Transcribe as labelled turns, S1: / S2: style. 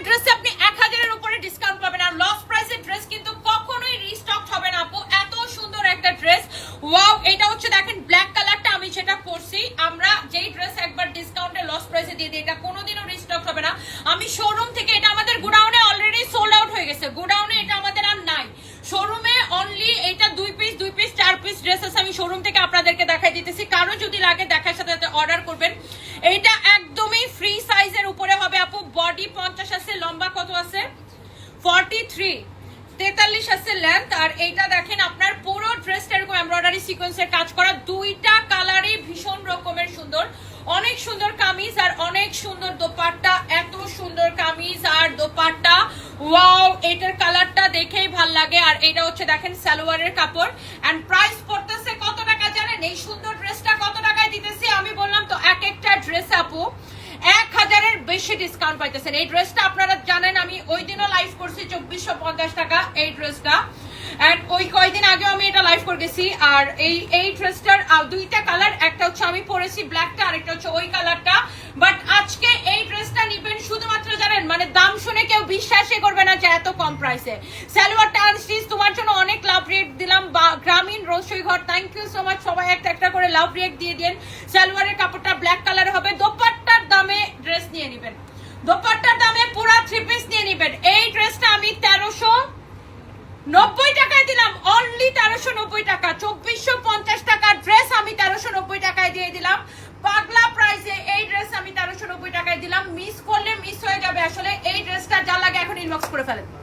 S1: ড্রেসে আপনি 1000 এর উপরে ডিসকাউন্ট পাবেন। আর লস প্রাইসের ড্রেস কিন্তু কখনোই রিস্টক হবে না আপু। এত সুন্দর একটা ড্রেস, ওয়াও। এটা হচ্ছে দেখেন ব্ল্যাক কালারটা, আমি যেটা পরছি, আমরা যেই ড্রেস একবার ডিসকাউন্টে লস প্রাইসে দিয়ে দিই, এটা কোনোদিনও রিস্টক হবে না। আমি শোরুম থেকে, এটা আমাদের গোডাউনে অলরেডি সোল্ড আউট হয়ে গেছে, গোডাউনে এটা আমাদের আর নাই। শোরুমে অনলি এটা 2 পিস 4 পিস ড্রেসেস আমি শোরুম থেকে আপনাদেরকে দেখাই দিতেছি। কারো যদি লাগে দেখার সাথে সাথে অর্ডার করবেন। এইটা একদমই ফ্রি সাইজের উপরে হবে আপু। বডি 50 আছে, লম্বা কত আছে 43 আছে লেন্থ। আর এইটা দেখেন আপনার পুরো ড্রেসটা এরকম এমব্রয়ডারি সিকোয়েন্সের কাজ করা, দুইটা কালারই ভীষণ রকমের সুন্দর। অনেক সুন্দর কামিজ আর অনেক সুন্দর দোপাট্টা, এত সুন্দর কামিজ আর দোপাট্টা, ওয়াও। এটার কালারটা দেখেই ভাল লাগে। আর এটা হচ্ছে দেখেন সালোয়ারের কাপড়। এন্ড প্রাইস পড়তেছে কত টাকা জানেন? এই সুন্দর ড্রেসটা কত টাকায় দিতেছি আমি বললাম তো, এক একটা ড্রেস আপু 1000 এর বেশি ডিসকাউন্ট পাইতেছেন। এই ড্রেসটা আপনারা জানেন আমি ওই দিনও লাইভ করছি 2450 টাকা এই ড্রেসটা। এন্ড ওই কয়দিন আগেও আমি এটা লাইভ করে গেছি। আর এই ড্রেসটার দুইটা কালার, একটা হচ্ছে আমি পরেছি ব্ল্যাকটা, আর একটা হচ্ছে ওই কালারটা। বাট আজকে এই ড্রেসটা নিবেন শুধুমাত্র জানেন, মানে দাম শুনে কেউ বিশ্বাসই করবে না যে এত কম প্রাইসে। সালোয়ারটা আনস্টিচ, তোমার জন্য অনেক লাভ রেট দিলাম। গ্রামীণ রসই ঘর, থ্যাংক ইউ সো মাচ। সবাই একটা একটা করে লাভ রেট দিয়ে দেন। সালোয়ারের কাপড়টা ব্ল্যাক কালার হবে। দোপাট্টার দামে ড্রেস নিয়ে নিবেন, দোপাট্টার দামে পুরো 3 পিস নিয়ে নিবেন। এই ড্রেসটা আমি 1390 টাকায় দিলাম, অনলি 1390 টাকা। 2450 টাকার ড্রেস আমি 1390 টাকায় দিয়ে দিলাম। পাগলা প্রাইসে এই ড্রেস আমি 1390 টাকায় দিলাম। মিস করলে মিস হয়ে যাবে আসলে। এই ড্রেসটা যা লাগে এখন ইনবক্স করে ফেলেন।